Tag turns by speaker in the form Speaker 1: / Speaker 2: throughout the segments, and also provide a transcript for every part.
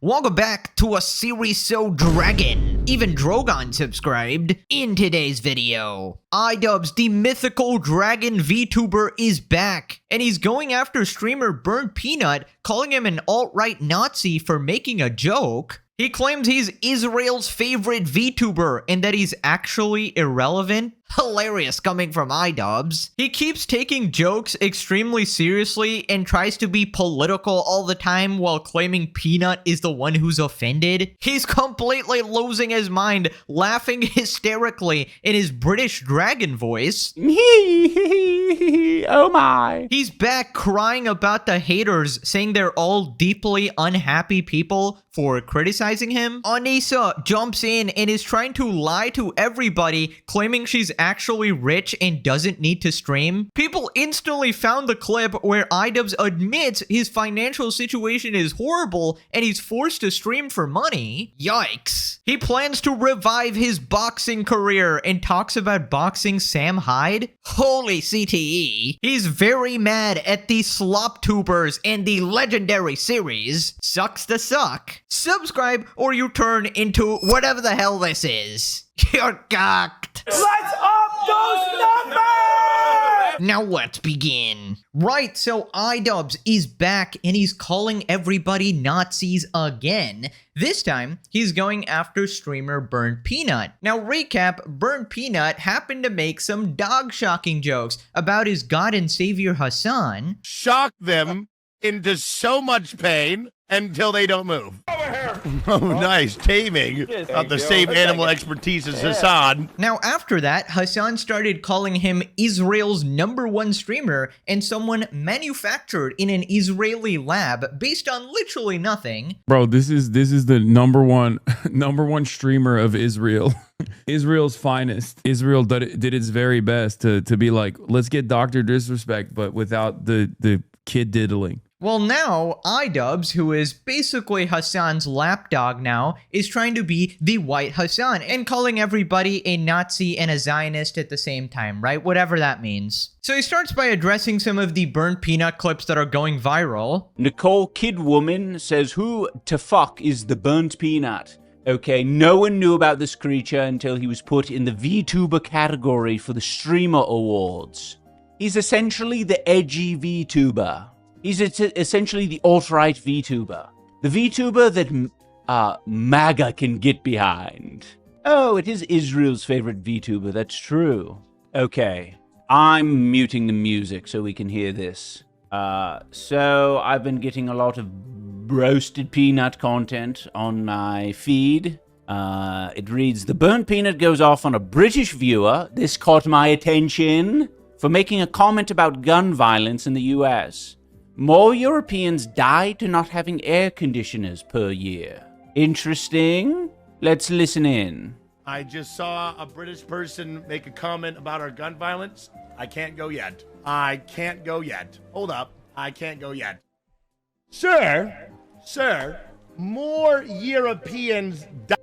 Speaker 1: Welcome back to a series so dragon. Even Drogon subscribed. In today's video, IDubbbz, the mythical dragon VTuber, is back, and he's going after streamer Burnt Peanut, calling him an alt-right Nazi for making a joke. He claims he's Israel's favorite VTuber and that he's actually irrelevant. Hilarious coming from IDubbbz. He keeps taking jokes extremely seriously and tries to be political all the time while claiming Peanut is the one who's offended. He's completely losing his mind, laughing hysterically in his British dragon voice.
Speaker 2: Oh my.
Speaker 1: He's back crying about the haters, saying they're all deeply unhappy people for criticizing him. Anissa jumps in and is trying to lie to everybody, claiming she's actually rich and doesn't need to stream. People instantly found the clip where IDubbbz admits his financial situation is horrible and he's forced to stream for money. Yikes. He plans to revive his boxing career and talks about boxing Sam Hyde. Holy CTE. He's very mad at the Sloptubers and the legendary series Sucks to Suck. Subscribe or you turn into whatever the hell this is. You're cocked.
Speaker 2: Let's up those numbers!
Speaker 1: Now let's begin. Right, so IDubbbz is back and he's calling everybody Nazis again. This time, he's going after streamer Burnt Peanut. Now recap, Burnt Peanut happened to make some dog-shocking jokes about his god and savior Hassan.
Speaker 3: Shock them into so much pain until they don't move. Oh, nice. Taming of the same animal expertise as Hassan.
Speaker 1: Now, after that, Hassan started calling him Israel's #1 streamer and someone manufactured in an Israeli lab based on literally nothing.
Speaker 2: Bro, this is the number one streamer of Israel. Israel's finest. Israel did its very best to be like, let's get Dr. Disrespect, but without the kid diddling.
Speaker 1: Well, now, IDubbbz, who is basically Hassan's lapdog now, is trying to be the white Hassan and calling everybody a Nazi and a Zionist at the same time, right? Whatever that means. So he starts by addressing some of the Burnt Peanut clips that are going viral.
Speaker 4: Nicole Kidwoman says, who to fuck is the Burnt Peanut? Okay, no one knew about this creature until he was put in the VTuber category for the Streamer Awards. He's essentially the edgy VTuber. He's essentially the alt-right VTuber. The VTuber that MAGA can get behind. Oh, it is Israel's favorite VTuber, that's true. Okay, I'm muting the music so we can hear this. So I've been getting a lot of roasted peanut content on my feed. It reads, the Burnt Peanut goes off on a British viewer. This caught my attention for making a comment about gun violence in the US. More Europeans die to not having air conditioners per year. Interesting. Let's listen in.
Speaker 3: I just saw a British person make a comment about our gun violence. I can't go yet. I can't go yet. Hold up. I can't go yet. Sir, more Europeans die.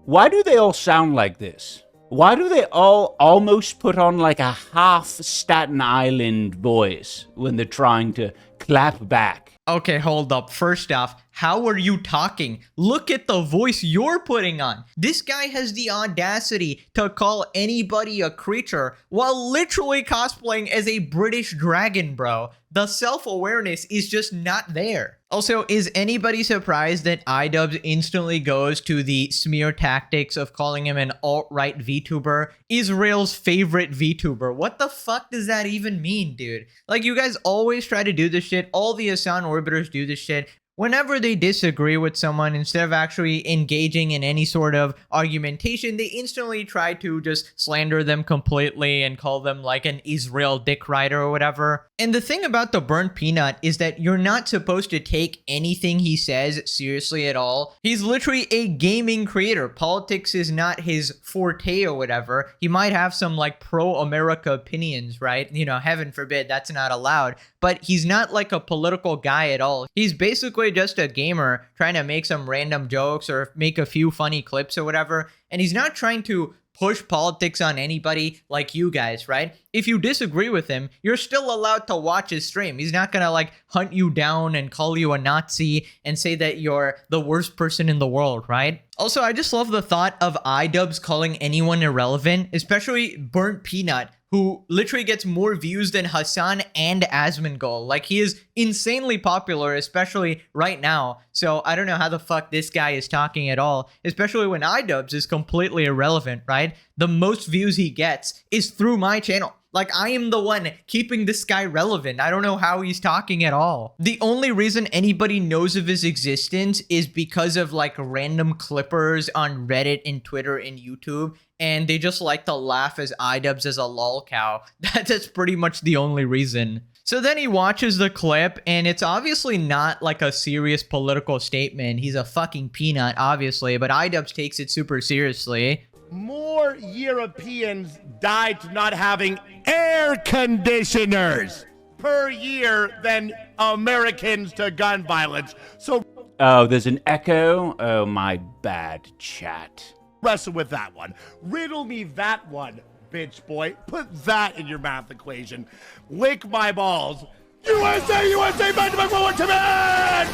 Speaker 4: Why do they all sound like this? Why do they all almost put on like a half Staten Island voice when they're trying to clap back?
Speaker 1: Okay, hold up. First off, how are you talking? Look at the voice you're putting on. This guy has the audacity to call anybody a creature while literally cosplaying as a British dragon, bro. The self-awareness is just not there. Also, is anybody surprised that IDubbbz instantly goes to the smear tactics of calling him an alt-right VTuber? Israel's favorite VTuber. What the fuck does that even mean, dude? Like, you guys always try to do this shit. All the Hassan orbiters do this shit. Whenever they disagree with someone, instead of actually engaging in any sort of argumentation, they instantly try to just slander them completely and call them like an Israel dick rider or whatever. And the thing about the Burnt Peanut is that you're not supposed to take anything he says seriously at all. He's literally a gaming creator. Politics is not his forte or whatever. He might have some like pro-America opinions, right? You know, heaven forbid, that's not allowed. But he's not like a political guy at all. He's basically just a gamer trying to make some random jokes or make a few funny clips or whatever. And he's not trying to push politics on anybody like you guys, right? If you disagree with him, you're still allowed to watch his stream. He's not gonna like hunt you down and call you a Nazi and say that you're the worst person in the world, right? Also, I just love the thought of IDubbbz calling anyone irrelevant, especially Burnt Peanut, who literally gets more views than Hassan and Asmongold. Like, he is insanely popular, especially right now. So I don't know how the fuck this guy is talking at all, especially when IDubbbz is completely irrelevant, right? The most views he gets is through my channel. Like, I am the one keeping this guy relevant. I don't know how he's talking at all. The only reason anybody knows of his existence is because of like random clippers on Reddit and Twitter and YouTube. And they just like to laugh as IDubbbz as a lol cow. That's pretty much the only reason. So then he watches the clip, and it's obviously not like a serious political statement. He's a fucking peanut, obviously, but IDubbbz takes it super seriously.
Speaker 3: More Europeans die to not having air conditioners per year than Americans to gun violence. So
Speaker 4: Oh, there's an echo? Oh, my bad, chat.
Speaker 3: wrestle with that one. Riddle me that one, bitch boy. Put that in your math equation. Lick my balls. USA, USA, back to back, forward to man!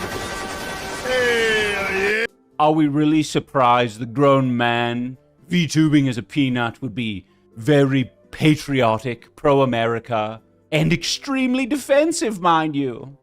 Speaker 3: Hell yeah.
Speaker 4: Are we really surprised the grown man VTubing as a peanut would be very patriotic, pro-America, and extremely defensive, mind you?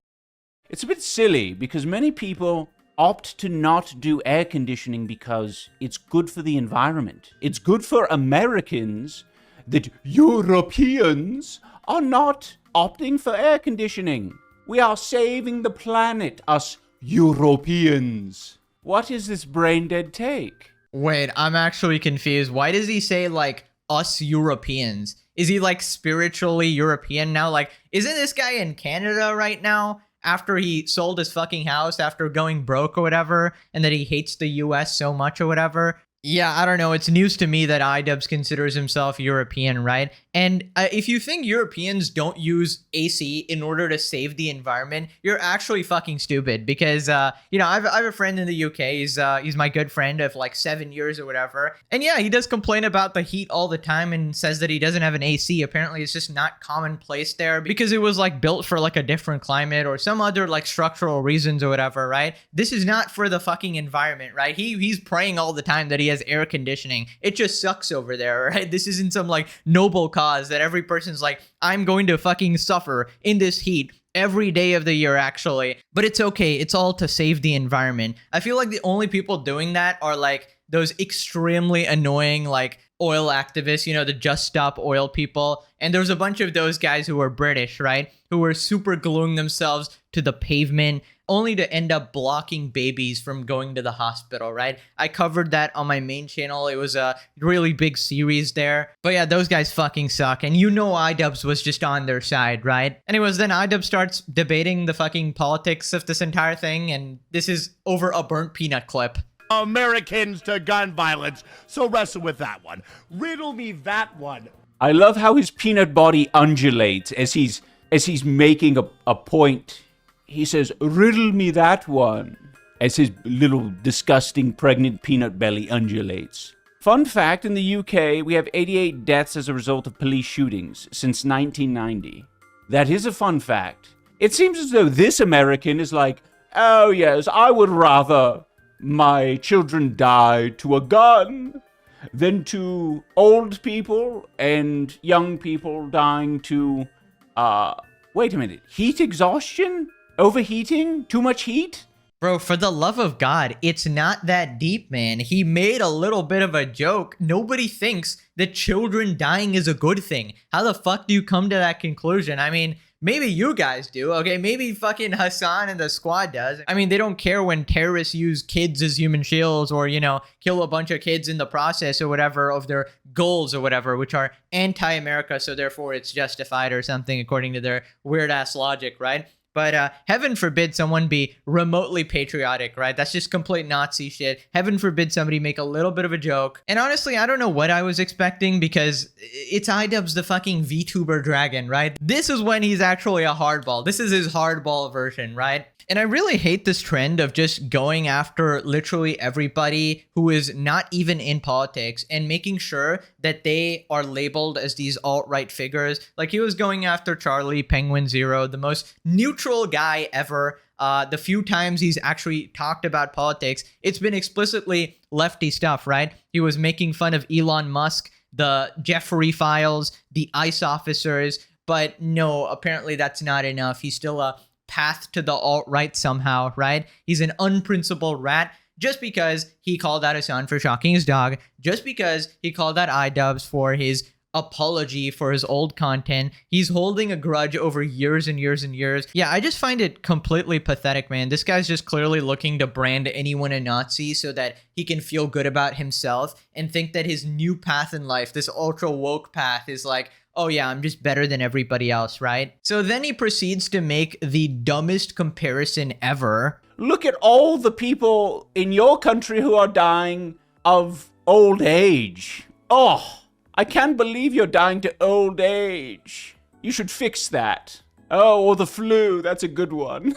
Speaker 4: It's a bit silly because many people opt to not do air conditioning because it's good for the environment. It's good for Americans that Europeans are not opting for air conditioning. We are saving the planet, us Europeans. What is this brain-dead take?
Speaker 1: Wait, I'm actually confused. Why does he say, like, us Europeans? Is he, like, spiritually European now? Like, isn't this guy in Canada right now? After he sold his fucking house, after going broke or whatever, and that he hates the US so much or whatever. Yeah, I don't know. It's news to me that IDubbbz considers himself European, right? And if you think Europeans don't use AC in order to save the environment, you're actually fucking stupid. Because, you know, I have a friend in the UK. He's my good friend of like 7 years or whatever. And yeah, he does complain about the heat all the time and says that he doesn't have an AC. Apparently, it's just not commonplace there because it was like built for like a different climate or some other like structural reasons or whatever, right? This is not for the fucking environment, right? He's praying all the time that he has air conditioning. It just sucks over there, right? This isn't some like noble cause that every person's like, I'm going to fucking suffer in this heat every day of the year, actually. But it's okay. It's all to save the environment. I feel like the only people doing that are like those extremely annoying like oil activists, you know, the Just Stop Oil people. And there's a bunch of those guys who are British, right? Who are super gluing themselves to the pavement only to end up blocking babies from going to the hospital, right? I covered that on my main channel. It was a really big series there. But yeah, those guys fucking suck. And you know IDubbbz was just on their side, right? Anyways, then IDubbbz starts debating the fucking politics of this entire thing. And this is over a burnt peanut clip.
Speaker 3: Americans to gun violence. So wrestle with that one. Riddle me that one.
Speaker 4: I love how his peanut body undulates as he's making a point. He says, riddle me that one, as his little disgusting pregnant peanut belly undulates. Fun fact, in the UK, we have 88 deaths as a result of police shootings since 1990. That is a fun fact. It seems as though this American is like, oh yes, I would rather my children die to a gun than to old people and young people dying to, wait a minute, heat exhaustion? Overheating? Too much heat?
Speaker 1: Bro, for the love of God, it's not that deep, man. He made a little bit of a joke. Nobody thinks that children dying is a good thing. How the fuck do you come to that conclusion? I mean, maybe you guys do, okay? Maybe fucking Hassan and the squad does. I mean, they don't care when terrorists use kids as human shields or, you know, kill a bunch of kids in the process or whatever of their goals or whatever, which are anti-America, so therefore it's justified or something according to their weird-ass logic, right? But heaven forbid someone be remotely patriotic, right? That's just complete Nazi shit. Heaven forbid somebody make a little bit of a joke. And honestly, I don't know what I was expecting because it's IDubbbz the fucking VTuber dragon, right? This is when he's actually a hardball. This is his hardball version, right? And I really hate this trend of just going after literally everybody who is not even in politics and making sure that they are labeled as these alt-right figures. Like he was going after Charlie Penguin Zero, the most neutral guy ever. The few times he's actually talked about politics, it's been explicitly lefty stuff, right? He was making fun of Elon Musk, the Jeffrey files, the ICE officers, but no, apparently that's not enough. He's still a path to the alt-right somehow, right? He's an unprincipled rat just because he called out his son for shocking his dog, just because he called out IDubbbz for his apology for his old content. He's holding a grudge over years and years and years. Yeah, I just find it completely pathetic, man. This guy's just clearly looking to brand anyone a Nazi so that he can feel good about himself and think that his new path in life, this ultra woke path, is like, oh yeah, I'm just better than everybody else, right? So then he proceeds to make the dumbest comparison ever.
Speaker 4: Look at all the people in your country who are dying of old age. Oh, I can't believe you're dying to old age. You should fix that. Oh, or the flu. That's a good one.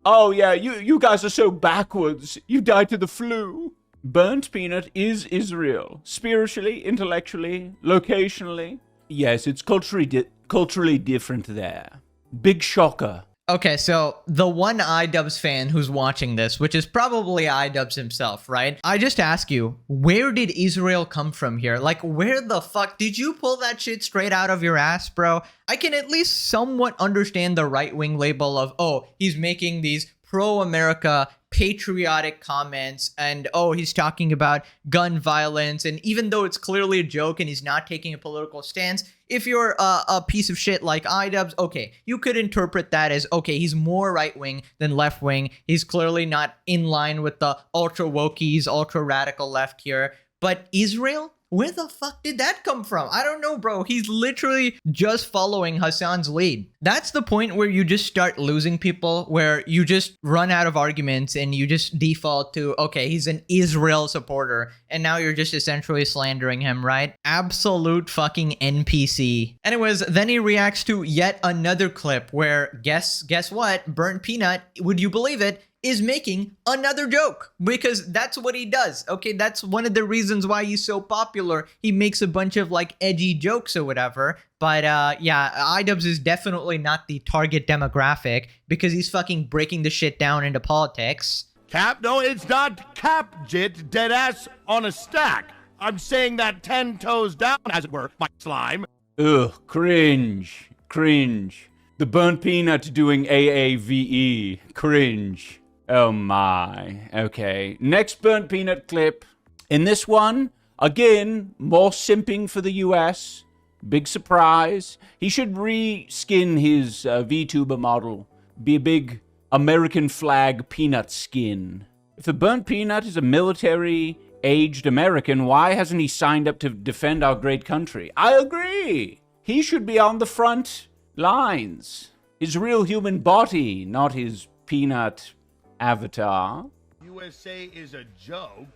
Speaker 4: Oh, yeah, you guys are so backwards. You died to the flu. Burnt Peanut is Israel. Spiritually, intellectually, locationally. Yes, it's culturally different there. Big shocker.
Speaker 1: Okay, so the one IDubbbz fan who's watching this, which is probably IDubbbz himself, right? I just ask you, where did Israel come from here? Like, where the fuck did you pull that shit straight out of your ass, bro? I can at least somewhat understand the right-wing label of, oh, he's making these pro-America patriotic comments and oh, he's talking about gun violence, and even though it's clearly a joke and he's not taking a political stance, if you're a piece of shit like IDubbbz, okay, you could interpret that as, okay, he's more right-wing than left-wing. He's clearly not in line with the ultra-wokies, ultra-radical left here. But Israel? Where the fuck did that come from? I don't know, bro. He's literally just following Hassan's lead. That's the point where you just start losing people, where you just run out of arguments and you just default to, okay, he's an Israel supporter, and now you're just essentially slandering him, right? Absolute fucking NPC. Anyways, then he reacts to yet another clip where, guess what? Burnt Peanut, would you believe it, is making another joke, because that's what he does. Okay, that's one of the reasons why he's so popular. He makes a bunch of like edgy jokes or whatever. But yeah, IDubbbz is definitely not the target demographic because he's fucking breaking the shit down into politics.
Speaker 3: Cap? No, it's not cap, Jit. Deadass on a stack. I'm saying that 10 toes down, as it were, my slime.
Speaker 4: Ugh, cringe. Cringe. The Burnt Peanut doing AAVE. Cringe. Oh my. Okay. Next Burnt Peanut clip. In this one, again, more simping for the US. Big surprise. He should reskin his VTuber model. Be a big American flag peanut skin. If the Burnt Peanut is a military-aged American, why hasn't he signed up to defend our great country? I agree. He should be on the front lines. His real human body, not his peanut avatar.
Speaker 3: USA is a joke.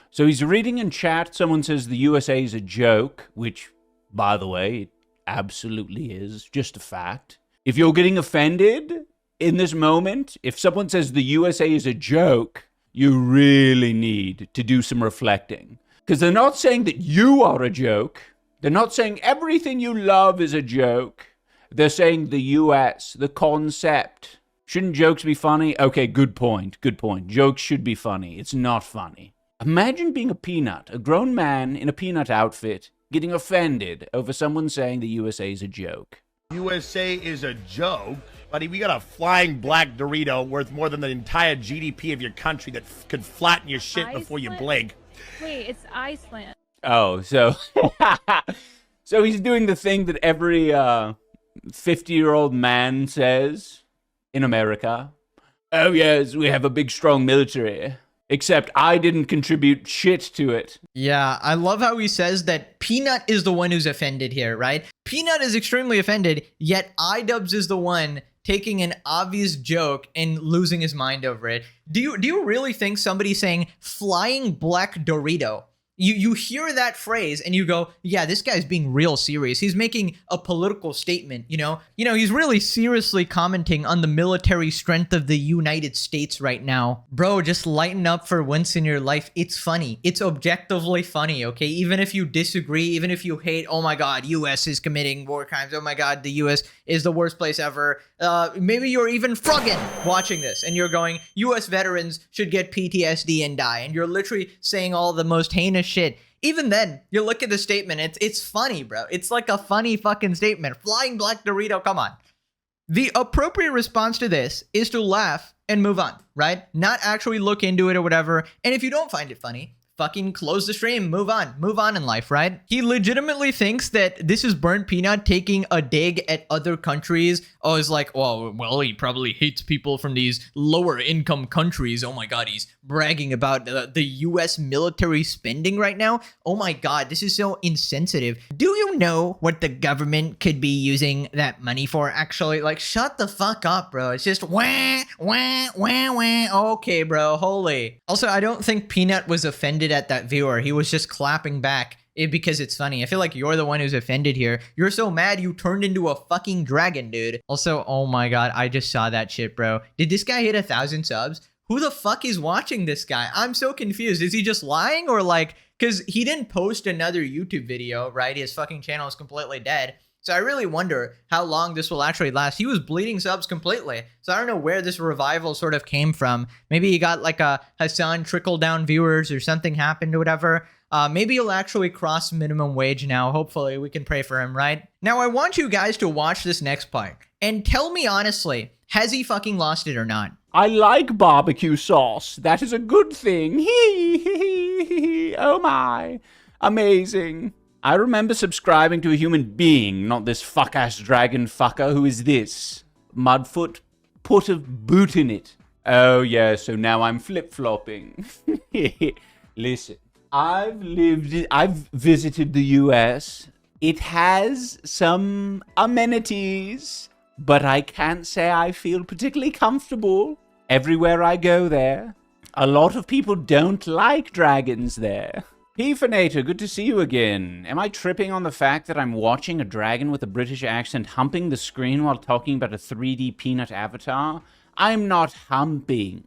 Speaker 4: So he's reading in chat, someone says the USA is a joke, which, by the way, it absolutely is, just a fact. If you're getting offended in this moment, if someone says the USA is a joke, you really need to do some reflecting. Because they're not saying that you are a joke. They're not saying everything you love is a joke. They're saying the US, the concept. Shouldn't jokes be funny? Okay, good point, good point. Jokes should be funny. It's not funny. Imagine being a peanut, a grown man in a peanut outfit, getting offended over someone saying the USA is a joke.
Speaker 3: USA is a joke? Buddy, we got a flying black Dorito worth more than the entire GDP of your country that could flatten your shit before you blink.
Speaker 5: Wait, it's Iceland.
Speaker 4: Oh, so... so he's doing the thing that every 50-year-old man says in America. Oh, yes, we have a big, strong military. Except I didn't contribute shit to it.
Speaker 1: Yeah, I love how he says that Peanut is the one who's offended here, right? Peanut is extremely offended, yet IDubbbz is the one taking an obvious joke and losing his mind over it. Do you really think somebody saying flying black Dorito You hear that phrase and you go, yeah, this guy's being real serious. He's making a political statement, you know? He's really seriously commenting on the military strength of the United States right now. Bro, just lighten up for once in your life. It's funny. It's objectively funny, okay? Even if you disagree, even if you hate, oh my God, US is committing war crimes. Oh my God, the US is the worst place ever. Maybe you're even friggin' watching this and you're going, US veterans should get PTSD and die. And you're literally saying all the most heinous shit. Even then, you look at the statement, it's funny, bro. It's like a funny fucking statement. Flying Black Dorito, come on. The appropriate response to this is to laugh and move on, right? Not actually look into it or whatever. And if you don't find it funny, fucking close the stream, move on in life, right? He legitimately thinks that this is Burnt Peanut taking a dig at other countries. Oh, it's like, well, he probably hates people from these lower income countries. Oh my God, he's bragging about the US military spending right now. Oh my God, this is so insensitive. Do you know what the government could be using that money for actually? Like, shut the fuck up, bro. It's just wah, wah, wah, wah. Okay, bro, holy. Also, I don't think Peanut was offended at that viewer. He was just clapping back because it's funny. I feel like you're the one who's offended here. You're so mad you turned into a fucking dragon, dude. Also, oh my God, I just saw that shit, bro. Did this guy hit 1,000 subs? Who the fuck is watching this guy? I'm so confused. Is he just lying or like, because he didn't post another YouTube video, right? His fucking channel is completely dead. So I really wonder how long this will actually last. He was bleeding subs completely. So I don't know where this revival sort of came from. Maybe he got like a Hassan trickle down viewers or something happened or whatever. Maybe he'll actually cross minimum wage now. Hopefully we can pray for him, right? Now I want you guys to watch this next part and tell me honestly, has he fucking lost it or not?
Speaker 4: I like barbecue sauce. That is a good thing. Oh my. Amazing. I remember subscribing to a human being, not this fuck-ass dragon fucker. Who is this? Mudfoot? Put a boot in it. Oh yeah, so now I'm flip-flopping. Listen, I've visited the US. It has some amenities, but I can't say I feel particularly comfortable everywhere I go there. A lot of people don't like dragons there. Hefanator, good to see you again. Am I tripping on the fact that I'm watching a dragon with a British accent humping the screen while talking about a 3D peanut avatar? I'm not humping.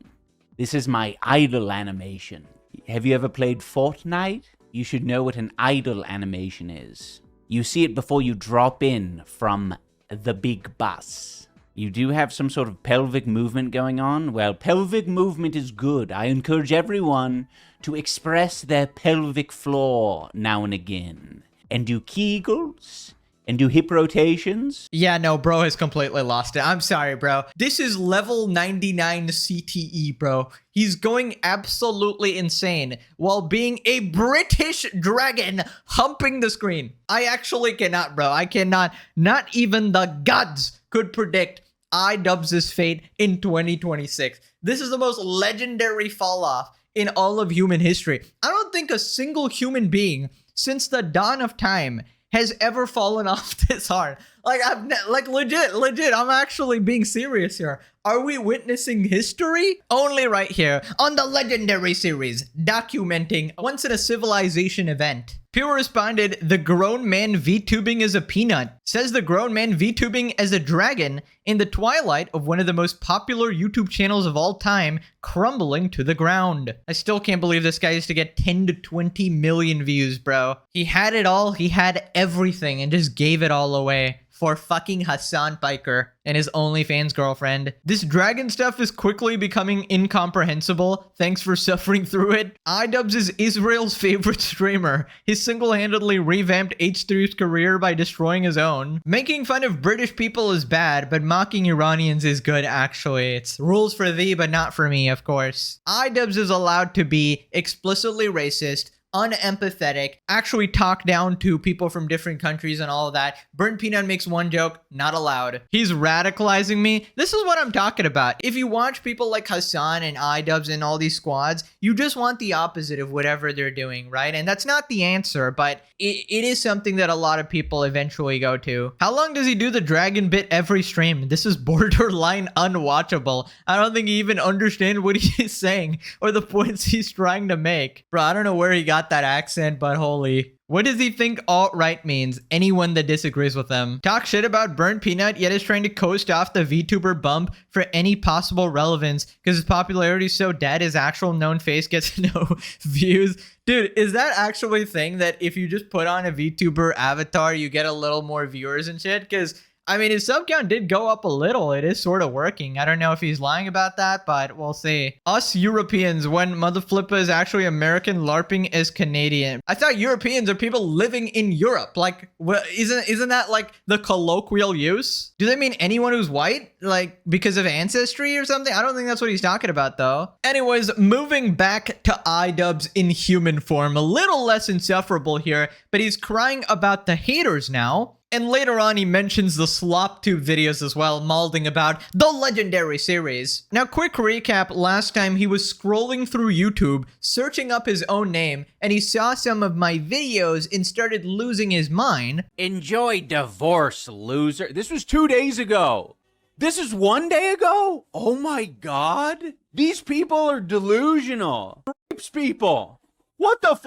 Speaker 4: This is my idle animation. Have you ever played Fortnite? You should know what an idle animation is. You see it before you drop in from the big bus. You do have some sort of pelvic movement going on? Well, pelvic movement is good. I encourage everyone to express their pelvic floor now and again. And do Kegels. And do hip rotations.
Speaker 1: Yeah, no, bro has completely lost it. I'm sorry, bro. This is level 99 CTE, bro. He's going absolutely insane while being a British dragon humping the screen. I actually cannot, bro. I cannot. Not even the gods could predict IDubbbz's fate in 2026. This is the most legendary fall off in all of human history. I don't think a single human being since the dawn of time has ever fallen off this hard. Like, legit, I'm actually being serious here. Are we witnessing history? Only right here on the legendary series documenting once in a civilization event. Pure responded, the grown man VTubing as a peanut. Says the grown man VTubing as a dragon in the twilight of one of the most popular YouTube channels of all time, crumbling to the ground. I still can't believe this guy used to get 10 to 20 million views, bro. He had it all, he had everything, and just gave it all away for fucking Hassan Piker and his OnlyFans girlfriend. This dragon stuff is quickly becoming incomprehensible. Thanks for suffering through it. IDubbbz is Israel's favorite streamer. He single-handedly revamped H3's career by destroying his own. Making fun of British people is bad, but mocking Iranians is good, actually. It's rules for thee, but not for me, of course. IDubbbz is allowed to be explicitly racist, unempathetic, actually talk down to people from different countries and all of that. Burnt Peanut makes one joke, not allowed. He's radicalizing me. This is what I'm talking about. If you watch people like Hassan and IDubbbz and all these squads, you just want the opposite of whatever they're doing, right? And that's not the answer, but it is something that a lot of people eventually go to. How long does he do the dragon bit every stream? This is borderline unwatchable. I don't think he even understands what he's saying or the points he's trying to make. Bro, I don't know where he got about that accent, but holy. What does he think alt-right means? Anyone that disagrees with them. Talk shit about Burnt Peanut, yet is trying to coast off the VTuber bump for any possible relevance because his popularity is so dead, his actual known face gets no views. Dude, is that actually a thing that if you just put on a VTuber avatar, you get a little more viewers and shit? Because I mean, his sub count did go up a little. It is sort of working. I don't know if he's lying about that, but we'll see. Us Europeans, when Motherflippa is actually American, LARPing is Canadian. I thought Europeans are people living in Europe. Like, isn't that like the colloquial use? Do they mean anyone who's white? Like, because of ancestry or something? I don't think that's what he's talking about, though. Anyways, moving back to IDubbbz in human form. A little less insufferable here, but he's crying about the haters now. And later on, he mentions the SlopTube videos as well, malding about the legendary series. Now, quick recap, last time he was scrolling through YouTube, searching up his own name, and he saw some of my videos and started losing his mind.
Speaker 4: Enjoy divorce, loser. This was 2 days ago. This is 1 day ago? Oh my god. These people are delusional. Rapes people. What the f?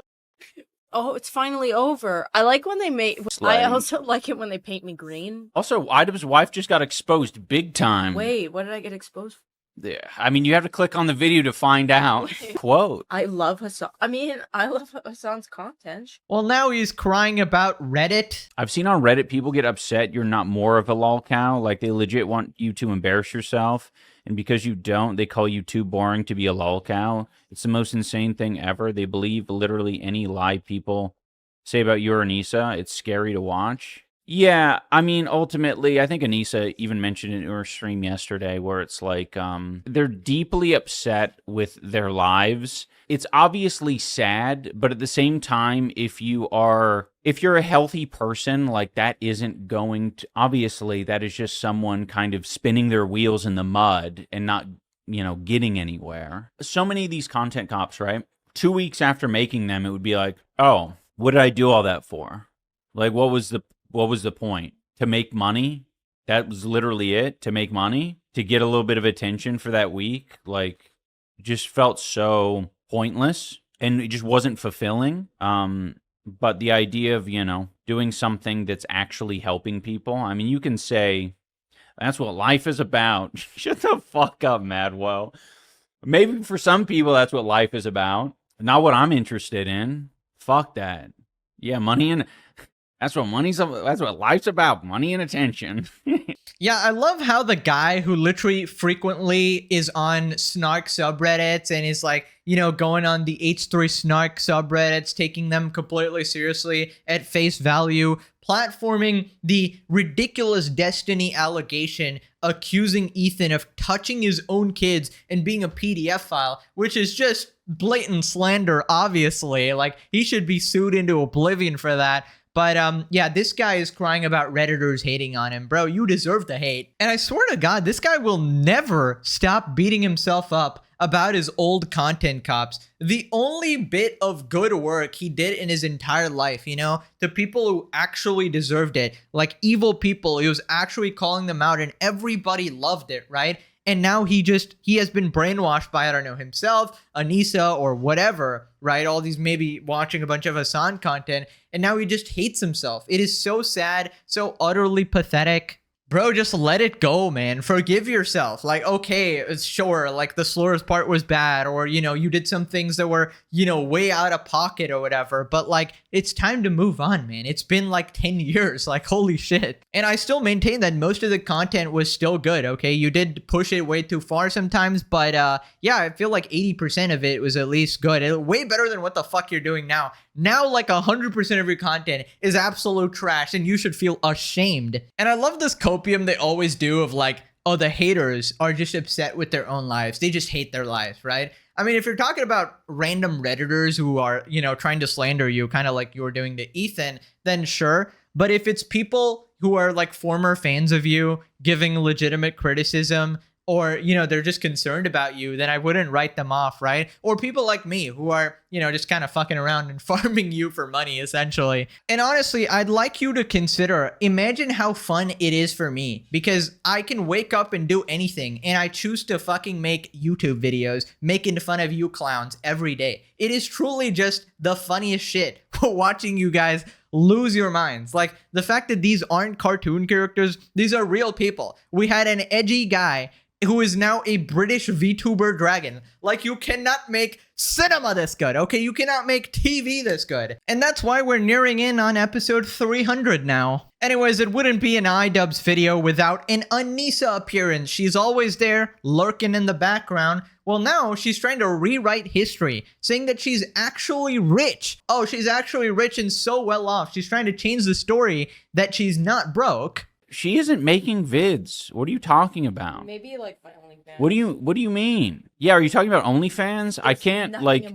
Speaker 6: Oh, it's finally over. I like when they make. I also like it when they paint me green.
Speaker 4: Also, IDubbbz' wife just got exposed big time.
Speaker 6: Wait, what did I get exposed for?
Speaker 4: Yeah, I mean, you have to click on the video to find out. Quote.
Speaker 6: I love Hassan. I mean, I love Hassan's content.
Speaker 1: Well, now he's crying about Reddit.
Speaker 4: I've seen on Reddit people get upset you're not more of a lol cow. Like, they legit want you to embarrass yourself. And because you don't, they call you too boring to be a lol cow. It's the most insane thing ever. They believe literally any lie people say about you or Anissa. It's scary to watch. Yeah, I mean, ultimately, I think Anissa even mentioned it in her stream yesterday where it's like, they're deeply upset with their lives. It's obviously sad, but at the same time, if you're a healthy person, like that isn't going to, obviously, that is just someone kind of spinning their wheels in the mud and not, getting anywhere. So many of these content cops, right? 2 weeks after making them, it would be like, oh, what did I do all that for? Like, what was the point? To make money? That was literally it? To make money? To get a little bit of attention for that week? Like, just felt so pointless and it just wasn't fulfilling. But the idea of, doing something that's actually helping people, I mean, you can say, that's what life is about. Shut the fuck up, Madwell. Maybe for some people, that's what life is about. Not what I'm interested in. Fuck that. Yeah, money and... That's what life's about. Money and attention.
Speaker 1: Yeah, I love how the guy who literally frequently is on snark subreddits and is like, going on the H3 snark subreddits, taking them completely seriously at face value, platforming the ridiculous Destiny allegation, accusing Ethan of touching his own kids and being a PDF file, which is just blatant slander, obviously. Like, he should be sued into oblivion for that. But yeah, this guy is crying about Redditors hating on him. Bro, you deserve the hate. And I swear to God, this guy will never stop beating himself up about his old content cops. The only bit of good work he did in his entire life, the people who actually deserved it, like evil people, he was actually calling them out and everybody loved it, right? And now he has been brainwashed by, I don't know, himself, Anissa, or whatever, right? All these maybe watching a bunch of Hassan content. And now he just hates himself. It is so sad, so utterly pathetic. Bro, just let it go, man. Forgive yourself. Like, okay, sure, like the slurs part was bad, or, you did some things that were, way out of pocket or whatever. But like, it's time to move on, man. It's been like 10 years, like, holy shit. And I still maintain that most of the content was still good, okay? You did push it way too far sometimes, but yeah, I feel like 80% of it was at least good. Way better than what the fuck you're doing now. Now, like 100% of your content is absolute trash and you should feel ashamed. And I love this copium they always do of like, oh, the haters are just upset with their own lives. They just hate their lives, right? I mean, if you're talking about random Redditors who are, trying to slander you, kind of like you were doing to Ethan, then sure. But if it's people who are like former fans of you giving legitimate criticism, or, you know, they're just concerned about you, then I wouldn't write them off, right? Or people like me who are, you know, just kind of fucking around and farming you for money, essentially. And honestly, I'd like you to consider, imagine how fun it is for me, because I can wake up and do anything, and I choose to fucking make YouTube videos making fun of you clowns every day. It is truly just the funniest shit watching you guys lose your minds. Like, the fact that these aren't cartoon characters, these are real people. We had an edgy guy who is now a British VTuber dragon. Like, you cannot make cinema this good, okay? You cannot make TV this good. And that's why we're nearing in on episode 300 now. Anyways, it wouldn't be an IDubbbz video without an Anissa appearance. She's always there, lurking in the background. Well, now she's trying to rewrite history, saying that she's actually rich. Oh, she's actually rich and so well off. She's trying to change the story that she's not broke.
Speaker 4: She isn't making vids. What are you talking about?
Speaker 6: Maybe like my OnlyFans.
Speaker 4: What do you mean? Yeah, are you talking about OnlyFans? I can't like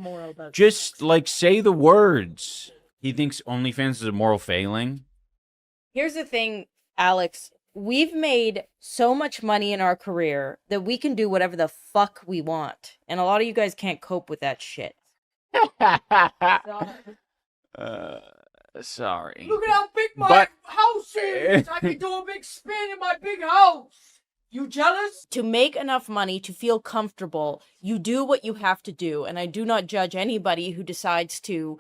Speaker 4: just like say the words. He thinks OnlyFans is a moral failing.
Speaker 6: Here's the thing, Alex. We've made so much money in our career that we can do whatever the fuck we want. And a lot of you guys can't cope with that shit.
Speaker 4: Sorry.
Speaker 7: Look at how big my house is! I can do a big spin in my big house! You jealous?
Speaker 6: To make enough money to feel comfortable, you do what you have to do. And I do not judge anybody who decides to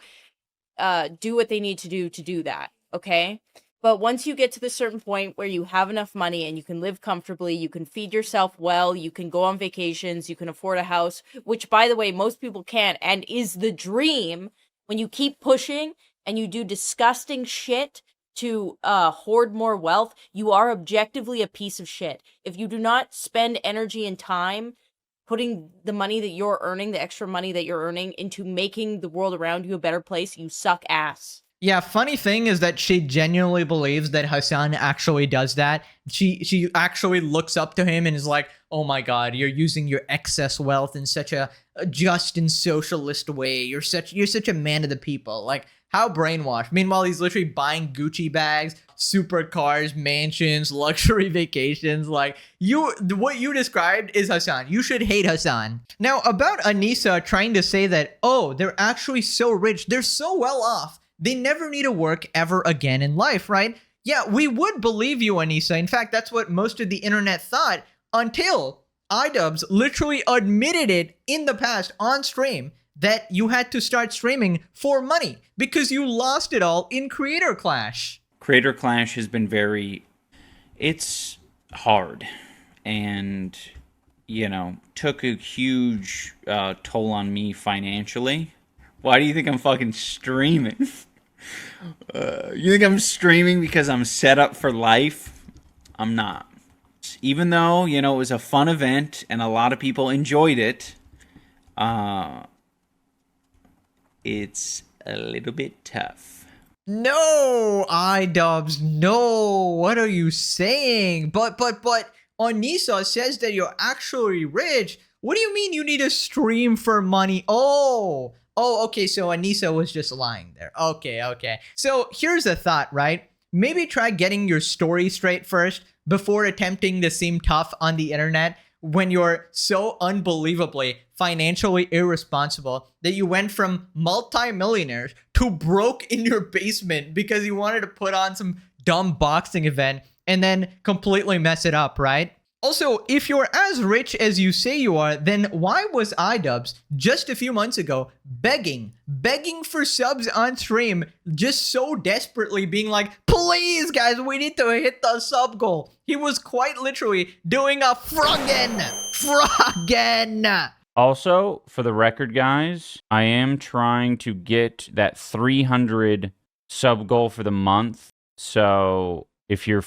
Speaker 6: do what they need to do that, okay? But once you get to the certain point where you have enough money and you can live comfortably, you can feed yourself well, you can go on vacations, you can afford a house, which, by the way, most people can't and is the dream. When you keep pushing and you do disgusting shit to hoard more wealth, you are objectively a piece of shit. If you do not spend energy and time putting the money that you're earning, the extra money that you're earning, into making the world around you a better place, you suck ass.
Speaker 1: Yeah, funny thing is that she genuinely believes that Hassan actually does that. She actually looks up to him and is like, oh my god, you're using your excess wealth in such a just and socialist way. You're such a man of the people. Like, how brainwashed. Meanwhile, he's literally buying Gucci bags, supercars, mansions, luxury vacations. Like, what you described is Hassan. You should hate Hassan. Now, about Anissa trying to say that, oh, they're actually so rich, they're so well off, they never need to work ever again in life, right? Yeah, we would believe you, Anissa. In fact, that's what most of the internet thought until IDubbbz literally admitted it in the past on stream that you had to start streaming for money because you lost it all in Creator Clash.
Speaker 4: Creator Clash has been it's hard and, you know, took a huge toll on me financially. Why do you think I'm fucking streaming? You think I'm streaming because I'm set up for life? I'm not. Even though, you know, it was a fun event and a lot of people enjoyed it, it's a little bit tough.
Speaker 1: No, IDubbbz, no. What are you saying? But Anissa says that you're actually rich. What do you mean you need to stream for money? Oh, okay, so Anissa was just lying there. Okay. So here's a thought, right? Maybe try getting your story straight first before attempting to seem tough on the internet when you're so unbelievably financially irresponsible that you went from multi-millionaires to broke in your basement because you wanted to put on some dumb boxing event and then completely mess it up, right? Also, if you're as rich as you say you are, then why was IDubbbz just a few months ago begging for subs on stream, just so desperately being like, please guys, we need to hit the sub goal. He was quite literally doing a froggen.
Speaker 4: Also, for the record, guys, I am trying to get that 300 sub goal for the month. So if you're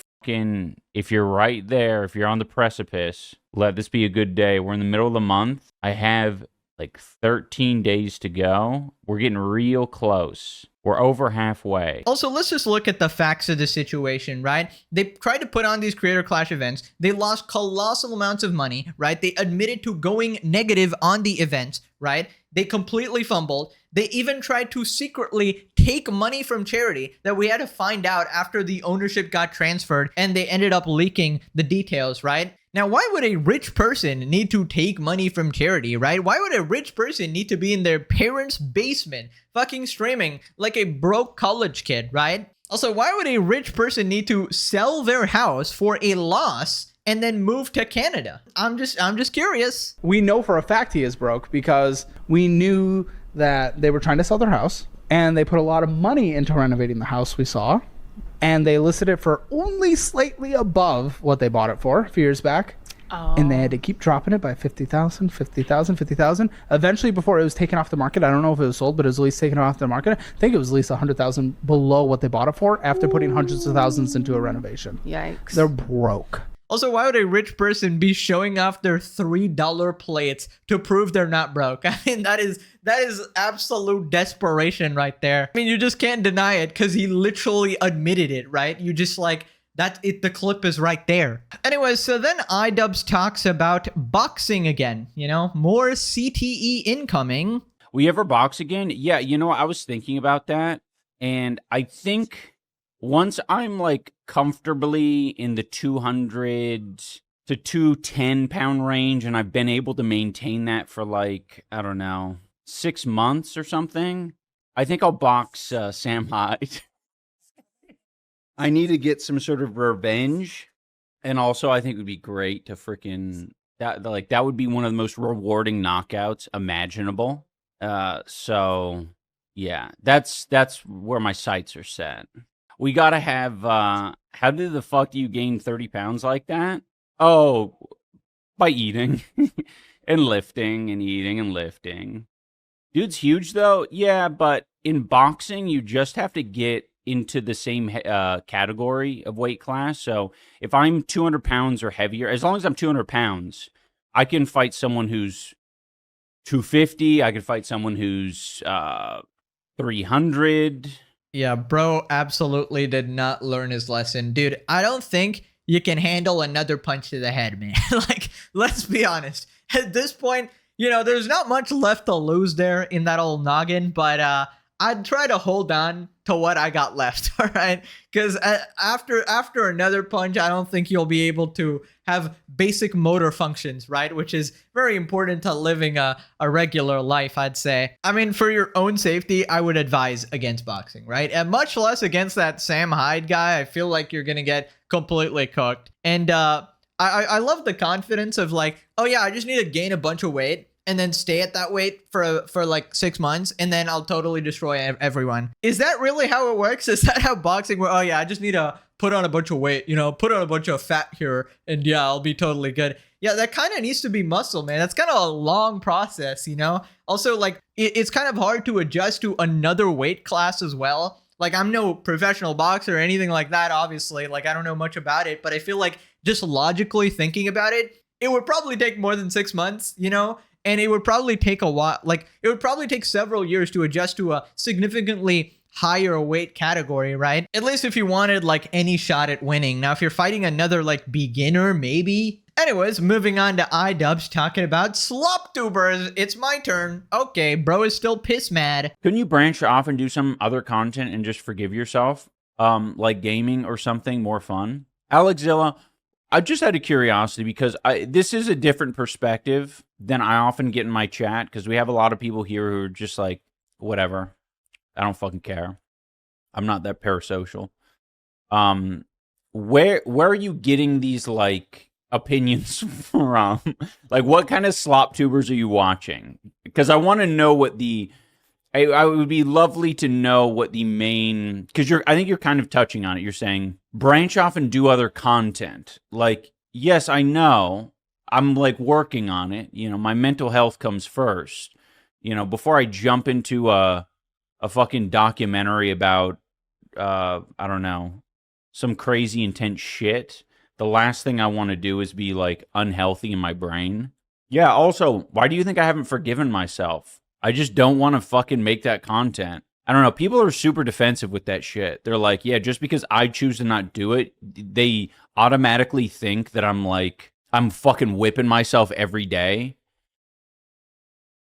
Speaker 4: right there, if you're on the precipice, let this be a good day. We're in the middle of the month. I have like 13 days to go. We're getting real close. We're over halfway.
Speaker 1: Also, let's just look at the facts of the situation, right? They tried to put on these Creator Clash events. They lost colossal amounts of money, right? They admitted to going negative on the events, right? They completely fumbled. They even tried to secretly take money from charity that we had to find out after the ownership got transferred, and they ended up leaking the details, right? Now, why would a rich person need to take money from charity, right? Why would a rich person need to be in their parents' basement fucking streaming like a broke college kid, right? Also, why would a rich person need to sell their house for a loss and then move to Canada? I'm just curious.
Speaker 8: We know for a fact he is broke because we knew that they were trying to sell their house and they put a lot of money into renovating the house we saw. And they listed it for only slightly above what they bought it for a few years back. Oh. And they had to keep dropping it by 50,000, 50,000, 50,000. Eventually, before it was taken off the market, I don't know if it was sold, but it was at least taken off the market. I think it was at least 100,000 below what they bought it for after putting hundreds of thousands into a renovation.
Speaker 6: Yikes.
Speaker 8: They're broke.
Speaker 1: Also, why would a rich person be showing off their $3 plates to prove they're not broke? I mean, that is absolute desperation right there. I mean, you just can't deny it because he literally admitted it, right? You just like, that's it, the clip is right there. Anyways, so then IDubbbz talks about boxing again, you know, more CTE incoming.
Speaker 4: Will you ever box again? Yeah, you know, I was thinking about that, and I think once I'm like comfortably in the 200 to 210 pound range, and I've been able to maintain that for like, I don't know, 6 months or something, I think I'll box Sam Hyde. I need to get some sort of revenge, and also I think it would be great to freaking that would be one of the most rewarding knockouts imaginable. So yeah, that's where my sights are set. We gotta have, how did the fuck do you gain 30 pounds like that? Oh, by eating and lifting and eating and lifting. Dude's huge though. Yeah, but in boxing, you just have to get into the same category of weight class. So if I'm 200 pounds or heavier, as long as I'm 200 pounds, I can fight someone who's 250. I can fight someone who's 300.
Speaker 1: Yeah, bro absolutely did not learn his lesson. Dude, I don't think you can handle another punch to the head, man. Like, let's be honest. At this point, you know, there's not much left to lose there in that old noggin, but I'd try to hold on to what I got left, all right? Because after another punch, I don't think you'll be able to have basic motor functions, right? Which is very important to living a regular life, I'd say. I mean, for your own safety, I would advise against boxing, right? And much less against that Sam Hyde guy. I feel like you're going to get completely cooked. And I love the confidence of like, oh yeah, I just need to gain a bunch of weight and then stay at that weight for like 6 months, and then I'll totally destroy everyone. Is that really how it works? Is that how boxing works? Oh yeah, I just need to put on a bunch of weight, you know, put on a bunch of fat here, and yeah, I'll be totally good. Yeah, that kind of needs to be muscle, man. That's kind of a long process, you know? Also, like, it's kind of hard to adjust to another weight class as well. Like, I'm no professional boxer or anything like that, obviously. Like, I don't know much about it, but I feel like just logically thinking about it, it would probably take more than 6 months, you know? And it would probably take a while, like, it would probably take several years to adjust to a significantly higher weight category, right? At least if you wanted, like, any shot at winning. Now, if you're fighting another, like, beginner, maybe. Anyways, moving on to IDubbbz talking about slop tubers. It's my turn. Okay, bro is still piss mad.
Speaker 4: Couldn't you branch off and do some other content and just forgive yourself? Like gaming or something more fun? Alexzilla, I just had a curiosity because this is a different perspective than I often get in my chat, because we have a lot of people here who are just like, whatever, I don't fucking care. I'm not that parasocial. Where are you getting these like opinions from? Like, what kind of slop tubers are you watching? Because I want to know what the I would be lovely to know what the main, because I think you're kind of touching on it. You're saying branch off and do other content. Like, yes, I know. I'm like working on it. You know, my mental health comes first. You know, before I jump into a fucking documentary about I don't know, some crazy intense shit, the last thing I want to do is be like unhealthy in my brain. Yeah, also, why do you think I haven't forgiven myself? I just don't want to fucking make that content. I don't know. People are super defensive with that shit. They're like, yeah, just because I choose to not do it, they automatically think that I'm fucking whipping myself every day.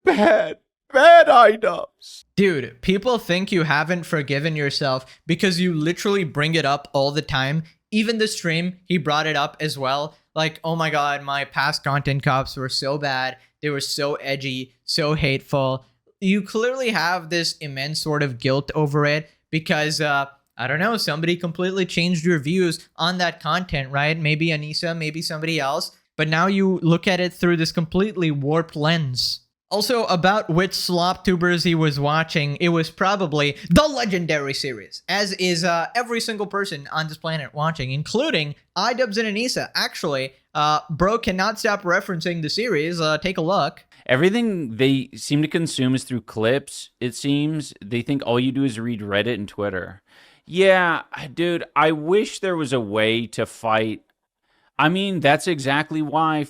Speaker 4: Bad IDubbbz.
Speaker 1: Dude, people think you haven't forgiven yourself because you literally bring it up all the time. Even the stream, he brought it up as well. Like, oh my god, my past content cops were so bad. They were so edgy, so hateful. You clearly have this immense sort of guilt over it because, I don't know, somebody completely changed your views on that content, right? Maybe Anissa, maybe somebody else. But now you look at it through this completely warped lens. Also, about which slop tubers he was watching, it was probably the Legendary series, as is every single person on this planet watching, including IDubbbz and Anissa. Actually, bro cannot stop referencing the series. Take a look.
Speaker 4: Everything they seem to consume is through clips, it seems. They think all you do is read Reddit and Twitter. Yeah, dude, I wish there was a way to fight. I mean, that's exactly why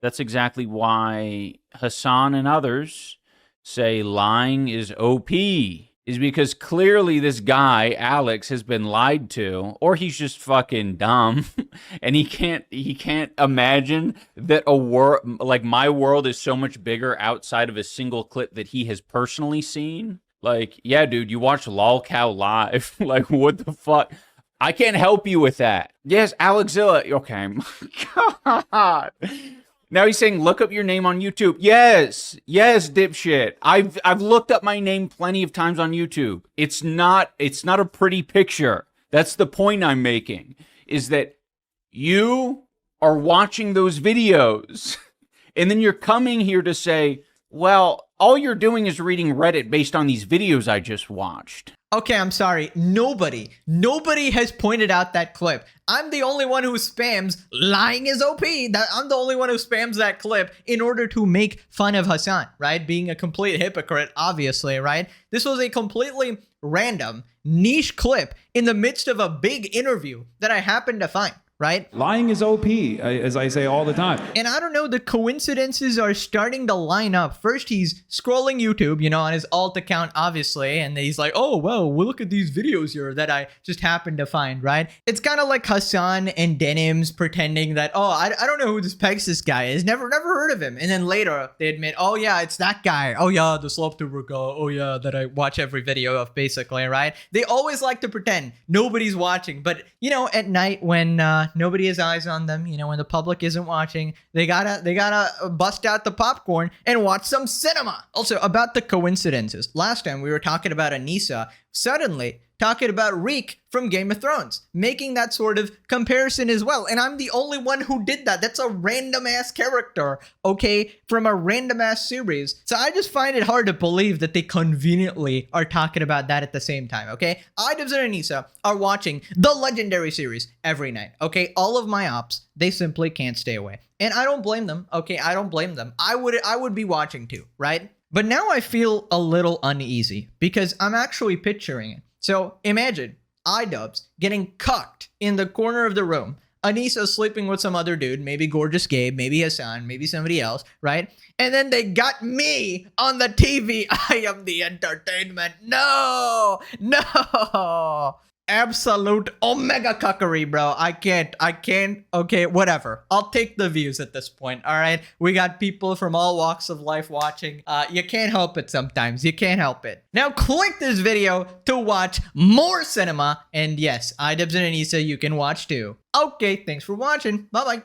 Speaker 4: that's exactly why Hassan and others say lying is OP. Is because clearly this guy, Alex, has been lied to, or he's just fucking dumb, and he can't imagine that like my world is so much bigger outside of a single clip that he has personally seen. Like, yeah, dude, you watch LolCow live. Like, what the fuck? I can't help you with that. Yes, Alexzilla. Okay, my God. Now he's saying, look up your name on YouTube. Yes, dipshit. I've looked up my name plenty of times on YouTube. It's not a pretty picture. That's the point I'm making, is that you are watching those videos, and then you're coming here to say, well, all you're doing is reading Reddit based on these videos I just watched.
Speaker 1: Okay, I'm sorry. Nobody has pointed out that clip. I'm the only one who spams lying is OP. I'm the only one who spams that clip in order to make fun of Hassan, right? Being a complete hypocrite, obviously, right? This was a completely random, niche clip in the midst of a big interview that I happened to find. Right?
Speaker 9: Lying is OP, as I say all the time.
Speaker 1: And I don't know, the coincidences are starting to line up. First, he's scrolling YouTube, you know, on his alt account, obviously, and he's like, oh, well, look at these videos here that I just happened to find, right? It's kind of like Hassan and Denims pretending that, oh, I don't know who this Pegasus guy is. Never heard of him. And then later, they admit, oh, yeah, it's that guy. Oh, yeah, the SlopTuber guy. Oh, yeah, that I watch every video of, basically, right? They always like to pretend nobody's watching. But, you know, at night when nobody has eyes on them, you know, when the public isn't watching, they gotta bust out the popcorn and watch some cinema. Also, about the coincidences, last time we were talking about Anissa, suddenly talking about Reek from Game of Thrones, making that sort of comparison as well. And I'm the only one who did that. That's a random ass character, okay, from a random ass series. So I just find it hard to believe that they conveniently are talking about that at the same time, okay? IDubbbz and Anissa are watching the Legendary series every night, okay? All of my ops, they simply can't stay away. And I don't blame them, okay? I don't blame them. I would be watching too, right? But now I feel a little uneasy because I'm actually picturing it. So imagine IDubbbz getting cucked in the corner of the room. Anissa sleeping with some other dude, maybe Gorgeous Gabe, maybe Hassan, maybe somebody else, right? And then they got me on the TV. I am the entertainment. No. Absolute omega cuckery, bro. I can't. Okay, whatever. I'll take the views at this point, all right? We got people from all walks of life watching. You can't help it sometimes. You can't help it. Now click this video to watch more cinema. And yes, IDubbbz and Anissa, you can watch too. Okay, thanks for watching. Bye-bye.